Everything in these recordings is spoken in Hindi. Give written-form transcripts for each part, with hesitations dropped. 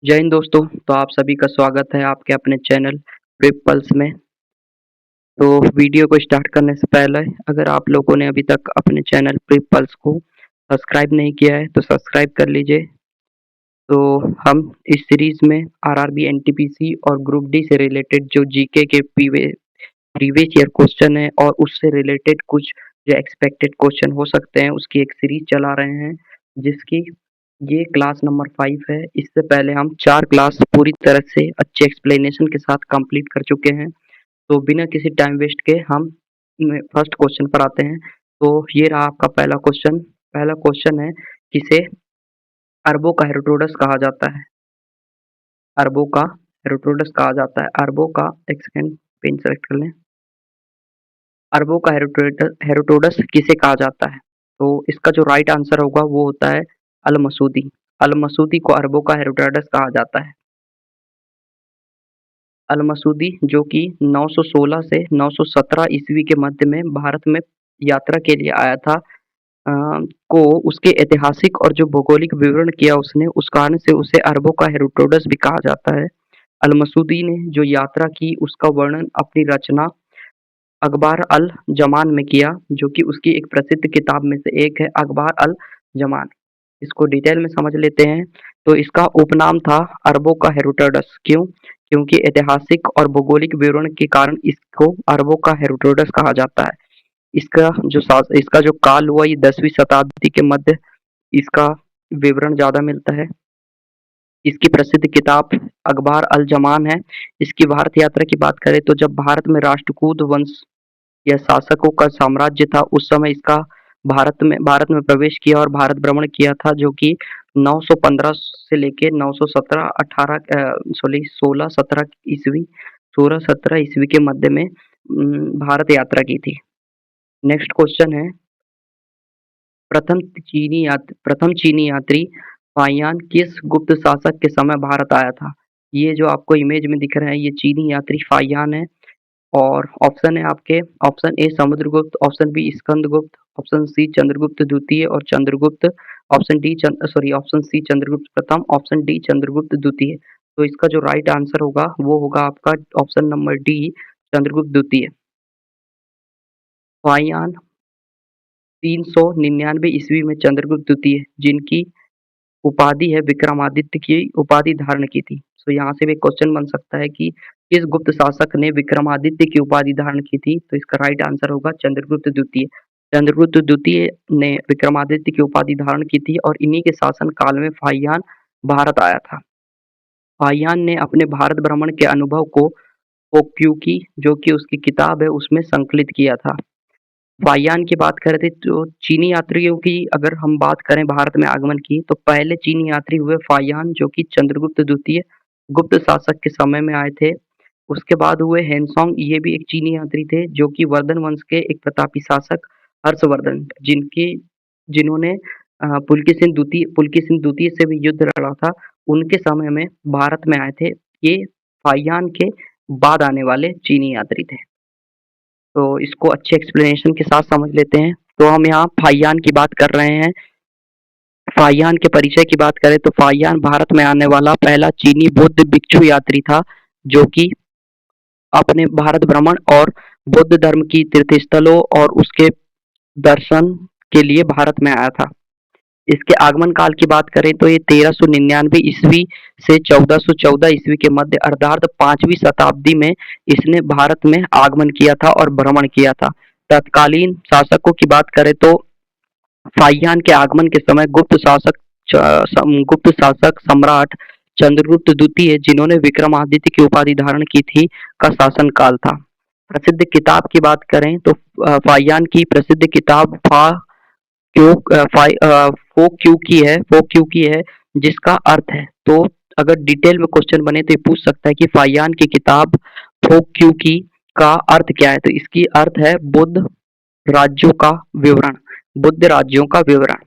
जय हिंद दोस्तों। तो आप सभी का स्वागत है आपके अपने चैनल प्रेप पल्स में। तो वीडियो को स्टार्ट करने से पहले अगर आप लोगों ने अभी तक अपने चैनल प्रेप पल्स को सब्सक्राइब नहीं किया है तो सब्सक्राइब कर लीजिए। तो हम इस सीरीज में आरआरबी, एनटीपीसी और ग्रुप डी से रिलेटेड जो जीके के प्रीवियस ईयर क्वेश्चन है और उससे रिलेटेड कुछ जो एक्सपेक्टेड क्वेश्चन हो सकते हैं उसकी एक सीरीज चला रहे हैं, जिसकी ये क्लास नंबर 5 है। इससे पहले हम 4 क्लास पूरी तरह से अच्छे एक्सप्लेनेशन के साथ कंप्लीट कर चुके हैं। तो बिना किसी टाइम वेस्ट के हम फर्स्ट क्वेश्चन पर आते हैं। तो ये रहा आपका पहला क्वेश्चन। पहला क्वेश्चन है, किसे अरबों का हेरोडोटस कहा जाता है? अरबों का हेरोडोटस कहा जाता है। अरबों का, एक सेकंड पेन सेलेक्ट कर लें। अरबों का हेरोडोटस किसे कहा जाता है? तो इसका जो राइट आंसर होगा वो होता है अल मसूदी। अल मसूदी को अरबों का हेरोडोटस कहा जाता है। अल मसूदी जो कि 916 से 917 ईस्वी के मध्य में भारत में यात्रा के लिए आया था, को उसके ऐतिहासिक और जो भौगोलिक विवरण किया उसने, उस कारण से उसे अरबों का हेरोडोटस भी कहा जाता है। अल मसूदी ने जो यात्रा की उसका वर्णन अपनी रचना अखबार अल जमान में किया, जो कि उसकी एक प्रसिद्ध किताब में से एक है, अखबार अल जमान। इसको डिटेल में समझ लेते हैं। तो इसका उपनाम था अरबों का हेरोडोटस। क्यों? क्योंकि ऐतिहासिक और भौगोलिक विवरण के कारण इसको अरबों का हेरोडोटस कहा जाता है। इसका जो काल हुआ ये 10वीं शताब्दी के मध्य इसका विवरण ज़्यादा मिलता है। इसकी प्रसिद्ध किताब अखबार अल जमान है। इसकी भारत यात्रा की बात करें तो जब भारत में राष्ट्रकूट वंश या शासकों का साम्राज्य था, उस समय इसका भारत में प्रवेश किया और भारत भ्रमण किया था, जो कि 915 से लेके 917 18 सॉरी 16-17 ईस्वी 16-17 ईस्वी के मध्य में भारत यात्रा की थी। नेक्स्ट क्वेश्चन है, प्रथम चीनी यात्री फाहियान किस गुप्त शासक के समय भारत आया था? ये जो आपको इमेज में दिख रहा है ये चीनी यात्री फाहियान है। और ऑप्शन है आपके, option A Samudragupta, option B Skandagupta, option C Chandragupta द्वितीय और चंद्रगुप्त, ऑप्शन सी चंद्रगुप्त प्रथम, ऑप्शन डी चंद्रगुप्त द्वितीय। तो इसका जो राइट आंसर होगा वो होगा आपका ऑप्शन नंबर डी, चंद्रगुप्त द्वितीय। फाहियान 399 ईस्वी में चंद्रगुप्त द्वितीय, जिनकी उपाधि है विक्रमादित्य की उपाधि धारण की थी। तो यहाँ से भी क्वेश्चन बन सकता है कि किस गुप्त शासक ने विक्रमादित्य की उपाधि धारण की थी? तो इसका राइट आंसर होगा चंद्रगुप्त द्वितीय। चंद्रगुप्त द्वितीय ने विक्रमादित्य की उपाधि धारण की थी और इन्हीं के शासन काल में फाहियान भारत आया था। फाहियान ने अपने भारत भ्रमण के अनुभव को ओक्यूकी, जो कि उसकी किताब है, उसमें संकलित किया था। फाहियान की बात करें तो चीनी यात्रियों की अगर हम बात करें भारत में आगमन की, तो पहले चीनी यात्री हुए फाहियान, जो कि चंद्रगुप्त द्वितीय गुप्त शासक के समय में आए थे। उसके बाद हुए हेनसोंग, ये भी एक चीनी यात्री थे, जो कि वर्धन वंश के एक प्रतापी शासक हर्षवर्धन, जिन्होंने पुलकेशिन द्वितीय से भी युद्ध लड़ा था, उनके समय में भारत में आए थे। ये फाहियान के बाद आने वाले चीनी यात्री थे। तो इसको अच्छे एक्सप्लेनेशन के साथ समझ लेते हैं। तो हम यहाँ फाहियान की बात कर रहे हैं। फाहियान के परिचय की बात करें तो फाहियान भारत में आने वाला पहला चीनी बौद्ध भिक्षु यात्री था, जो कि अपने भारत भ्रमण और बौद्ध धर्म की तीर्थ स्थलों और उसके दर्शन के लिए भारत में आया था। इसके आगमन काल की बात करें तो ये 1399 ईस्वी से 1414 ईस्वी के मध्य अर्थात 5वीं शताब्दी में इसने भारत में आगमन किया था और भ्रमण किया था। तत्कालीन शासकों की बात करें तो फाहियान के आगमन के समय गुप्त शासक सम्राट चंद्रगुप्त द्वितीय, जिन्होंने विक्रमादित्य की उपाधि धारण की थी, का शासन काल था। प्रसिद्ध किताब की बात करें तो फाहियान की प्रसिद्ध किताब फो क्यू की है, जिसका अर्थ है, तो अगर डिटेल में क्वेश्चन बने तो ये पूछ सकता है कि फाहियान की किताब फो क्यू की का अर्थ क्या है? तो इसकी अर्थ है राज्यों का विवरण बुद्ध राज्यों का विवरण।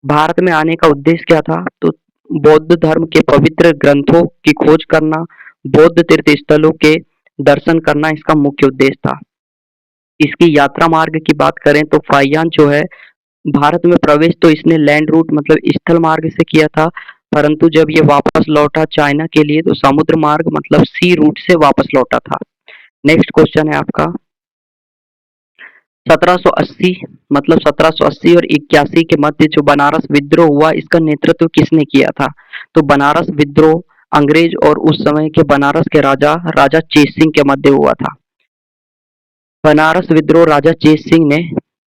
भारत में आने का उद्देश्य क्या था? तो बौद्ध धर्म के पवित्र ग्रंथों की खोज करना, बौद्ध तीर्थ स्थलों के दर्शन करना इसका मुख्य उद्देश्य था। इसकी यात्रा मार्ग की बात करें तो फाहियान जो है भारत में प्रवेश तो इसने लैंड रूट मतलब स्थल मार्ग से किया था, परंतु जब ये वापस लौटा चाइना के लिए तो समुद्र मार्ग मतलब सी रूट से वापस लौटा था। नेक्स्ट क्वेश्चन है आपका 1780 मतलब 1780 और 81 के मध्य जो बनारस विद्रोह हुआ इसका नेतृत्व किसने किया था? तो बनारस विद्रोह अंग्रेज और उस समय के बनारस के राजा राजा चेत सिंह के मध्य हुआ था। बनारस विद्रोह राजा चेत सिंह ने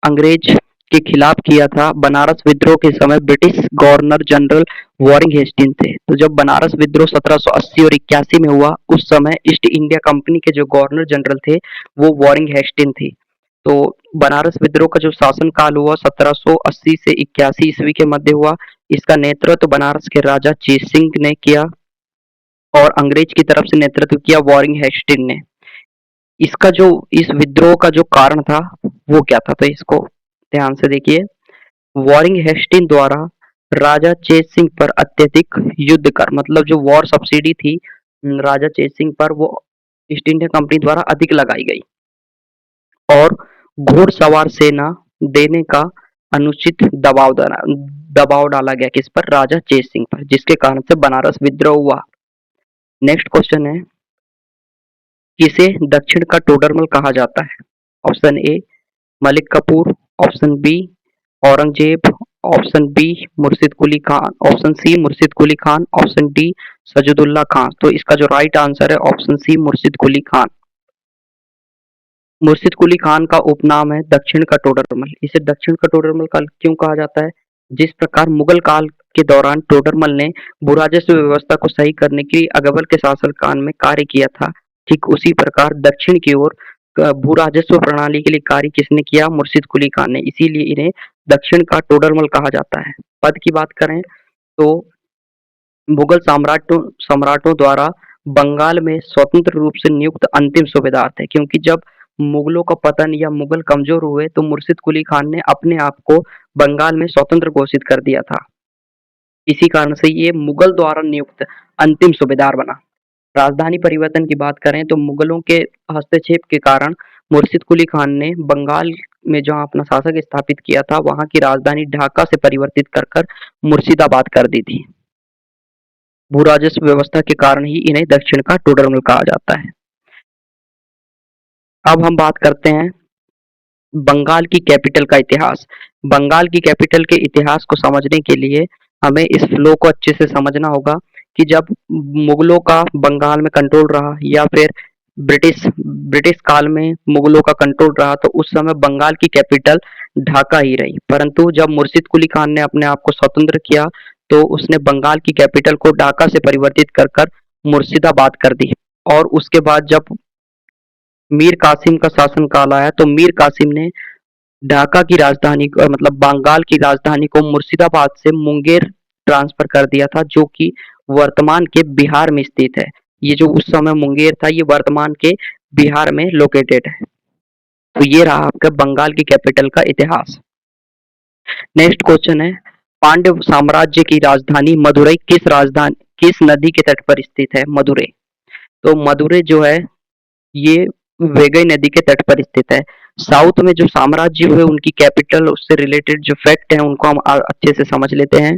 अंग्रेज के खिलाफ किया था। बनारस विद्रोह के समय British governor general Warren Hastings थे। तो जब बनारस विद्रोह 1780 और 81 में हुआ उस समय ईस्ट इंडिया कंपनी के जो गवर्नर जनरल थे वो वॉरिंग हेस्टिंग थे। तो बनारस विद्रोह का जो शासन काल हुआ 1780 से 81 ईस्वी के मध्य हुआ। इसका नेतृत्व बनारस के राजा चेत सिंह ने किया और अंग्रेज की तरफ से नेतृत्व किया वॉरिंग हेस्टिंग ने। इसका जो इस विद्रोह का जो कारण था वो क्या था? तो इसको ध्यान से देखिए। वॉरिंग हेस्टिंग द्वारा राजा चेत सिंह पर अत्यधिक युद्ध कर मतलब जो वॉर सब्सिडी थी राजा चेत सिंह पर वो ईस्ट इंडिया कंपनी द्वारा अधिक लगाई गई और घुड़सवार सेना देने का अनुचित दबाव डाला गया किस पर? राजा चेत सिंह पर, जिसके कारण से बनारस विद्रोह हुआ। नेक्स्ट क्वेश्चन है किसे दक्षिण का टोडरमल कहा जाता है? Option A Malik Kafur, option B Aurangzeb, option B Murshid Quli Khan, option C Murshid Quli Khan, option D Sajudulla Khan. तो इसका जो राइट आंसर है ऑप्शन सी मुर्शिद कुली खान। मुर्शिद कुली खान का उपनाम है दक्षिण का टोडरमल। इसे दक्षिण का टोडरमल का क्यों कहा जाता है? जिस प्रकार मुगल काल के दौरान टोडरमल ने भूराजस्व व्यवस्था को सही करने के लिए अकबर के शासनकाल में कार्य किया था, ठीक उसी प्रकार दक्षिण की ओर भूराजस्व प्रणाली के लिए कार्य किसने किया? मुर्शिद कुली खान ने। इसीलिए इन्हें दक्षिण का टोडरमल कहा जाता है। पद की बात करें तो मुगल सम्राटों द्वारा बंगाल में स्वतंत्र रूप से नियुक्त अंतिम सूबेदार थे, क्योंकि जब मुगलों का पतन या मुगल कमजोर हुए तो मुर्शिद कुली खान ने अपने आप को बंगाल में स्वतंत्र घोषित कर दिया था। इसी कारण से ये मुगल द्वारा नियुक्त अंतिम सूबेदार बना। राजधानी परिवर्तन की बात करें तो मुगलों के हस्तक्षेप के कारण मुर्शिद कुली खान ने बंगाल में जहां अपना शासक स्थापित किया था वहां की राजधानी ढाका से परिवर्तित कर मुर्शिदाबाद कर दी थी। भूराजस्व व्यवस्था के कारण ही इन्हें दक्षिण का टोडरमल कहा जाता है। अब हम बात करते हैं बंगाल की कैपिटल का इतिहास। बंगाल की कैपिटल के इतिहास को समझने के लिए हमें इस फ्लो को अच्छे से समझना होगा कि जब मुगलों का बंगाल में कंट्रोल रहा या फिर ब्रिटिश ब्रिटिश काल में मुगलों का कंट्रोल रहा तो उस समय बंगाल की कैपिटल ढाका ही रही। परंतु जब मुर्शिद कुली खान ने अपने आप को स्वतंत्र किया तो उसने बंगाल की कैपिटल को ढाका से परिवर्तित कर मुर्शिदाबाद कर दी। और उसके बाद जब मीर कासिम का शासनकाल आया तो मीर कासिम ने ढाका की राजधानी को मतलब बंगाल की राजधानी को मुर्शिदाबाद से मुंगेर ट्रांसफर कर दिया था, जो कि वर्तमान के बिहार में स्थित है। ये जो उस समय मुंगेर था ये वर्तमान के बिहार में लोकेटेड है। तो ये रहा आपका बंगाल की कैपिटल का इतिहास। नेक्स्ट क्वेश्चन है पांड्य साम्राज्य की राजधानी मदुरई किस नदी के तट पर स्थित है? मदुरई। तो मदुरई जो है ये वेगई नदी के तट पर स्थित है। साउथ में जो साम्राज्य हुए उनकी कैपिटल उससे रिलेटेड जो फैक्ट है उनको हम अच्छे से समझ लेते हैं।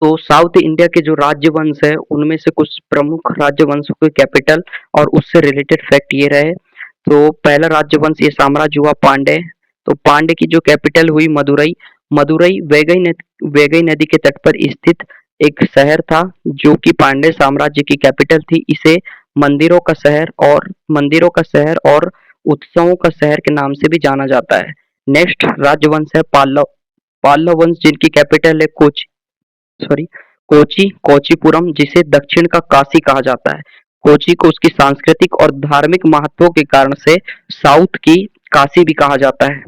तो साउथ इंडिया के जो राज्य वंश है उनमें से कुछ प्रमुख राज्य वंशों की कैपिटल और उससे रिलेटेड फैक्ट ये रहे। तो पहला राज्य वंश ये साम्राज्य हुआ पांडे। तो पांडे की जो कैपिटल हुई मदुरई। मदुरई वेगई नदी के तट पर स्थित एक शहर था जो कि पांडे साम्राज्य की कैपिटल थी। इसे मंदिरों का शहर और उत्सवों का शहर के नाम से भी जाना जाता है। नेक्स्ट राजवंश है पाल्लव। पाल्लव वंश जिनकी कैपिटल है कोचीपुरम, जिसे दक्षिण का काशी कहा जाता है। कोची को उसकी सांस्कृतिक और धार्मिक महत्व के कारण से साउथ की काशी भी कहा जाता है।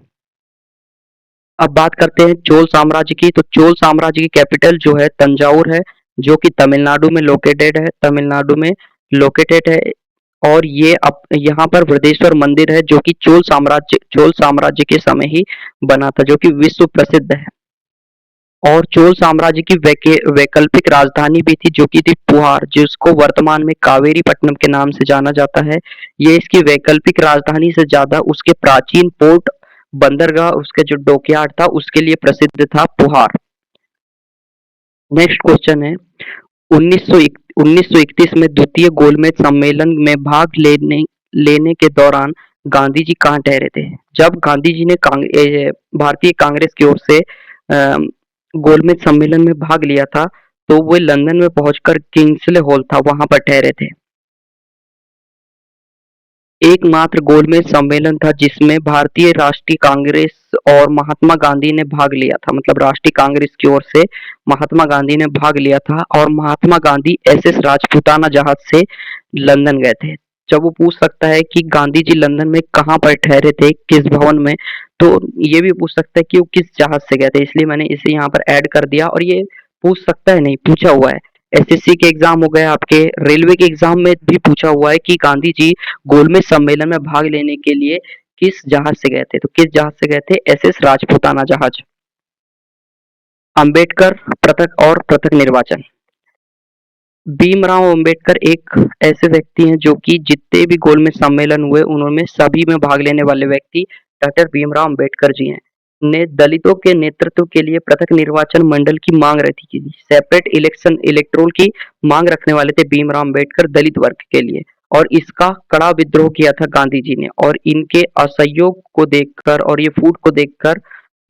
अब बात करते हैं चोल साम्राज्य की। तो चोल साम्राज्य की कैपिटल जो है तंजावुर है, जो कि तमिलनाडु में लोकेटेड है। और ये अब यहाँ पर वृद्धेश्वर मंदिर है जो कि चोल साम्राज्य के समय ही बना था, जो कि विश्व प्रसिद्ध है। और चोल साम्राज्य की वैकल्पिक राजधानी भी थी जो कि थी पुहार, जिसको वर्तमान में कावेरी पट्टनम के नाम से जाना जाता है। ये इसकी वैकल्पिक राजधानी से ज्यादा उसके प्राचीन पोर्ट बंदरगाह उसके जो डॉकयार्ड था उसके लिए प्रसिद्ध था पुहार। नेक्स्ट क्वेश्चन है 1931 में द्वितीय गोलमेज सम्मेलन में भाग लेने लेने के दौरान गांधी जी कहाँ ठहरे थे? जब गांधी जी ने भारतीय कांग्रेस की ओर से गोलमेज सम्मेलन में भाग लिया था, तो वे लंदन में पहुंचकर किंग्सले हॉल था, वहां पर ठहरे थे। एकमात्र गोलमेज सम्मेलन था जिसमें भारतीय राष्ट्रीय कांग्रेस और महात्मा गांधी ने भाग लिया था, मतलब राष्ट्रीय कांग्रेस की ओर से महात्मा गांधी ने भाग लिया था और महात्मा गांधी एसएस राजपूताना जहाज से लंदन गए थे। जब वो पूछ सकता है कि गांधी जी लंदन में कहाँ पर ठहरे थे, किस भवन में, तो ये भी पूछ सकता है कि वो किस जहाज से गए थे, इसलिए मैंने इसे यहाँ पर ऐड कर दिया। और ये पूछ सकता है नहीं, पूछा हुआ है। एसएससी के एग्जाम हो गए आपके, रेलवे के एग्जाम में भी पूछा हुआ है कि गांधी जी गोलमेज सम्मेलन में भाग लेने के लिए किस जहाज से गए थे, तो किस जहाज से गए थे? एसएस राजपूताना जहाज। अंबेडकर पृथक और पृथक निर्वाचन। भीमराव अंबेडकर एक ऐसे व्यक्ति हैं जो कि जितने भी गोलमेज सम्मेलन हुए उन्होंने सभी में भाग लेने वाले व्यक्ति डॉक्टर भीमराव अंबेडकर जी हैं। ने दलितों के नेतृत्व के लिए पृथक निर्वाचन मंडल की मांग रखी थी, सेपरेट इलेक्शन इलेक्टोरल की मांग रखने वाले थे भीमराव अंबेडकर दलित वर्ग के लिए। और इसका कड़ा विद्रोह किया था गांधी जी ने, और इनके असहयोग को देखकर और ये फूट को देखकर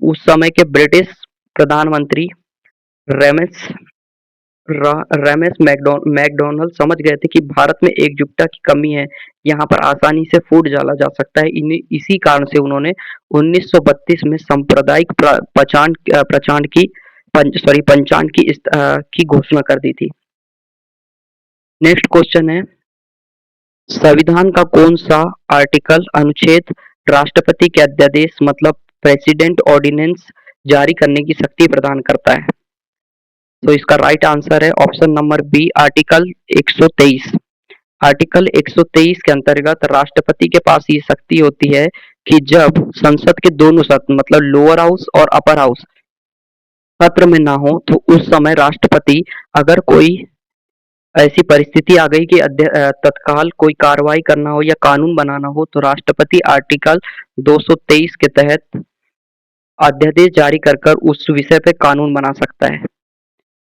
उस समय के ब्रिटिश प्रधानमंत्री रेमस रेमस मैकडॉनल्ड समझ गए थे कि भारत में एकजुटता की कमी है, यहाँ पर आसानी से फूट डाला जा सकता है। इसी कारण से उन्होंने 1932 में सांप्रदायिक प्रचांड की की घोषणा कर दी थी। नेक्स्ट क्वेश्चन है संविधान का कौन सा आर्टिकल अनुच्छेद राष्ट्रपति के अध्यादेश मतलब प्रेसिडेंट ऑर्डिनेंस जारी करने की शक्ति प्रदान करता है? तो इसका राइट आंसर है option number B, article 123। Article 123 के अंतर्गत राष्ट्रपति के पास ये शक्ति होती है कि जब संसद के दोनों सदन मतलब लोअर हाउस और अपर हाउस सत्र में ना हो, तो उस समय राष्ट्रपति अगर कोई ऐसी परिस्थिति आ गई कि तत्काल कोई कार्रवाई करना हो या कानून बनाना हो, तो राष्ट्रपति आर्टिकल 223 के तहत अध्यादेश जारी कर कर उस विषय पे कानून बना सकता है।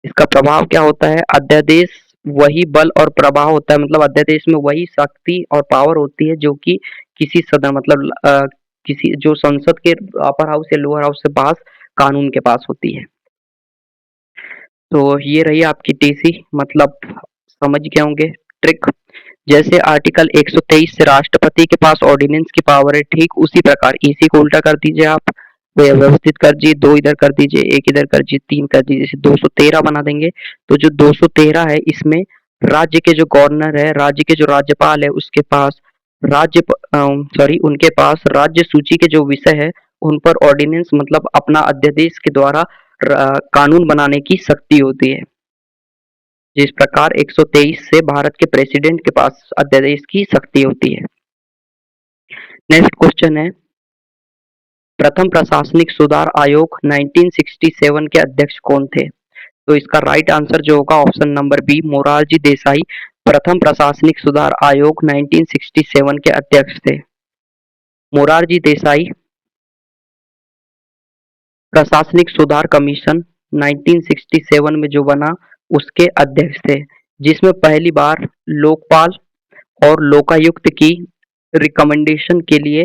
इसका प्रभाव क्या होता है? अध्यादेश वही बल और प्रभाव होता है, मतलब अध्यादेश में वही शक्ति और पावर होती है जो कि किसी सदन मतलब किसी जो संसद के अपर हाउस या लोअर हाउस से पास कानून के पास होती है। तो ये रही आपकी टीसी, मतलब समझ गए होंगे ट्रिक। जैसे आर्टिकल 123 से राष्ट्रपति के पास ऑर्डिनेंस की पावर है, ठीक उसी प्रकार इसी को उल्टा कर दीजिए आप, व्यवस्थित कर दीजिए, 2 इधर कर दीजिए, 1 इधर कर दीजिए, 3 कर दीजिए, जैसे 213 बना देंगे। तो जो 213 है इसमें राज्य के जो गवर्नर है, राज्य के जो राज्यपाल है उसके पास उनके पास राज्य सूची के जो विषय है उन पर ऑर्डिनेंस मतलब अपना अध्यादेश के द्वारा कानून बनाने की शक्ति होती है। जिस प्रकार 123 से भारत के प्रेसिडेंट के पास अध्यादेश की शक्ति होती है। नेक्स्ट क्वेश्चन है प्रथम प्रशासनिक सुधार आयोग 1967 के अध्यक्ष कौन थे? तो इसका राइट आंसर जो होगा option number B, Morarji Desai प्रथम प्रशासनिक सुधार आयोग 1967 के अध्यक्ष थे। मोरारजी देसाई प्रशासनिक सुधार कमीशन 1967 में जो बना उसके अध्यक्ष थे, जिसमें पहली बार लोकपाल और लोकायुक्त की रिकमेंडेशन के लिए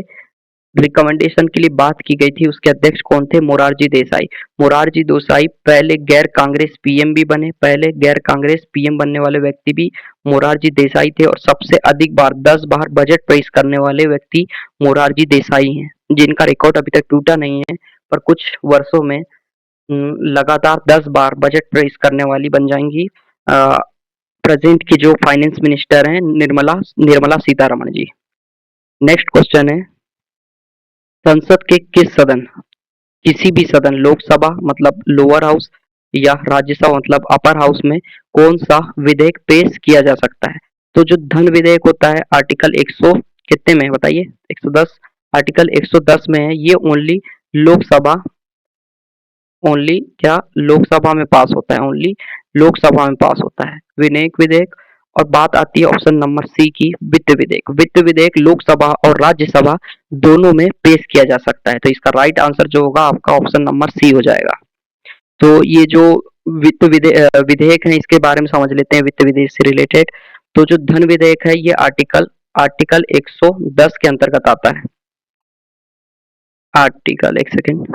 बात की गई थी। उसके अध्यक्ष कौन थे? मोरारजी देसाई। मोरारजी देसाई पहले गैर कांग्रेस पीएम भी बने, पहले गैर कांग्रेस पीएम बनने वाले व्यक्ति भी मोरारजी देसाई थे, और सबसे अधिक बार 10 बार बजट पेश करने वाले व्यक्ति मोरारजी देसाई हैं, जिनका रिकॉर्ड अभी तक टूटा नहीं है, पर कुछ वर्षों में लगातार 10 बार बजट पेश करने वाली बन जाएंगी प्रेजेंट की जो फाइनेंस मिनिस्टर हैं निर्मला सीतारमण जी। नेक्स्ट क्वेश्चन है संसद के किस सदन, किसी भी सदन, लोकसभा मतलब लोअर हाउस या राज्यसभा मतलब अपर हाउस में कौन सा विधेयक पेश किया जा सकता है? तो जो धन विधेयक होता है आर्टिकल 100 कितने में बताइए? 110। आर्टिकल 110 में है, ये लोकसभा ओनली क्या लोकसभा में पास होता है, ओनली लोकसभा में पास होता है विधेयक विधेयक। और बात आती है ऑप्शन नंबर सी की, वित्त विधेयक। वित्त विधेयक लोकसभा और राज्यसभा दोनों में पेश किया जा सकता है, तो इसका राइट आंसर जो होगा आपका ऑप्शन नंबर सी हो जाएगा। तो ये जो विधेयक हैं इसके बारे में समझ लेते हैं वित्त विधेयक से रिलेटेड। तो जो धन विधेयक है ये आर्टिकल आर्टिकल 110 के अंतर्गत आता है। आर्टिकल एक सेकेंड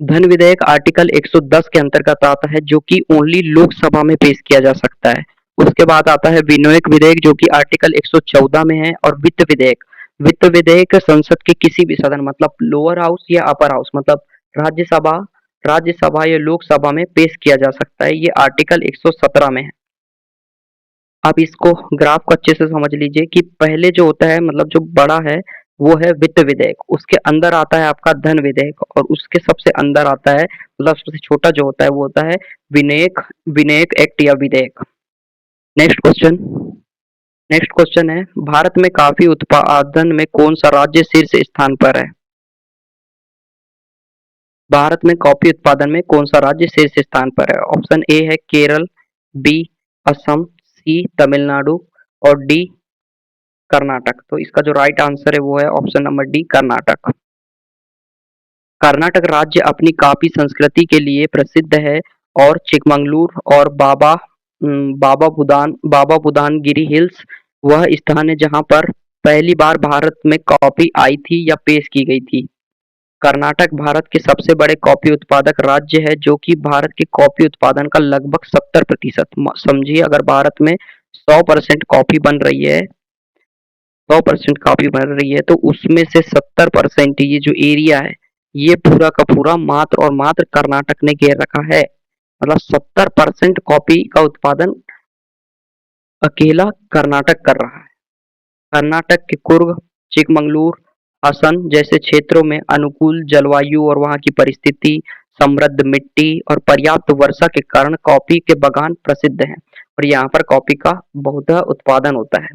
धन विधेयक आर्टिकल 110 के अंतर्गत आता है जो कि ओनली लोकसभा में पेश किया जा सकता है। उसके बाद आता है विनियोग विधेयक जो कि आर्टिकल 114 में है और वित्त विधेयक संसद के किसी भी सदन मतलब लोअर हाउस या अपर हाउस मतलब राज्यसभा राज्यसभा या लोकसभा में पेश किया जा सकता है। ये आर्टिकल 117 में है। आप इसको ग्राफ को अच्छे से समझ लीजिए कि पहले जो होता है मतलब जो बड़ा है वो है वित्त विधेयक, उसके अंदर आता है आपका धन विधेयक और उसके सबसे अंदर आता है मतलब सबसे छोटा जो होता है वो होता है विनियोग विनियोग एक्ट या विधेयक। नेक्स्ट क्वेश्चन नेक्स्ट क्वेश्चन है भारत में कॉफी उत्पादन में कौन सा राज्य शीर्ष स्थान पर है? भारत में कॉफी उत्पादन में कौन सा राज्य शीर्ष स्थान पर है? ऑप्शन ए है केरल, बी असम, सी तमिलनाडु और डी कर्नाटक। तो इसका जो राइट आंसर है वो है option number D Karnataka. Karnataka राज्य अपनी कॉफी संस्कृति के लिए प्रसिद्ध है और चिकमंगलूर और बाबा बुदान गिरी हिल्स वह स्थान है जहां पर पहली बार भारत में कॉफी आई थी या पेश की गई थी। कर्नाटक भारत के सबसे बड़े कॉफी उत्पादक राज्य है जो कि भारत के कॉफी उत्पादन का लगभग 70% समझिए अगर भारत में 100% कॉफी बन रही है 100% कॉफी बन रही है तो उसमें से 70% ये जो एरिया है ये पूरा का पूरा मात्र और मात्र कर्नाटक ने घेर रखा है। मतलब 70% कॉफी का उत्पादन अकेला कर्नाटक कर रहा है। कर्नाटक के कुर्ग, चिकमंगलूर, असम जैसे क्षेत्रों में अनुकूल जलवायु और वहाँ की परिस्थिति, समृद्ध मिट्टी और पर्याप्त वर्षा के कारण कॉफी के बागान प्रसिद्ध हैं और यहाँ पर कॉफी का बहुधा उत्पादन होता है।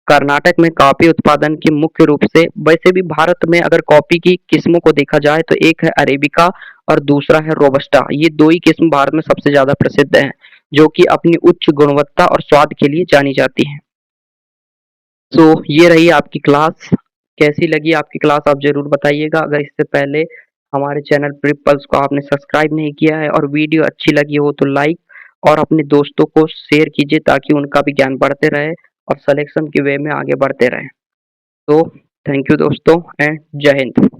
कर्नाटक में कॉफी उत्पादन की मुख्य रूप से वैसे भी भारत में अगर कॉफी की किस्मों को देखा जाए तो एक है अरेबिका और दूसरा है रोबस्टा। ये दो ही किस्म भारत में सबसे ज्यादा प्रसिद्ध हैं जो कि अपनी उच्च गुणवत्ता और स्वाद के लिए जानी जाती हैं। तो ये रही आपकी क्लास। कैसी लगी आपकी क्लास आप ज़रूर बताइएगा। अगर इससे पहले हमारे चैनल प्रिपल्स को आपने सब्सक्राइब नहीं किया है और वीडियो अच्छी लगी हो तो लाइक और अपने दोस्तों को शेयर कीजिए ताकि उनका भी ज्ञान बढ़ते रहे और सिलेक्शन के वे में आगे बढ़ते रहें। तो थैंक यू दोस्तों एंड जय हिंद।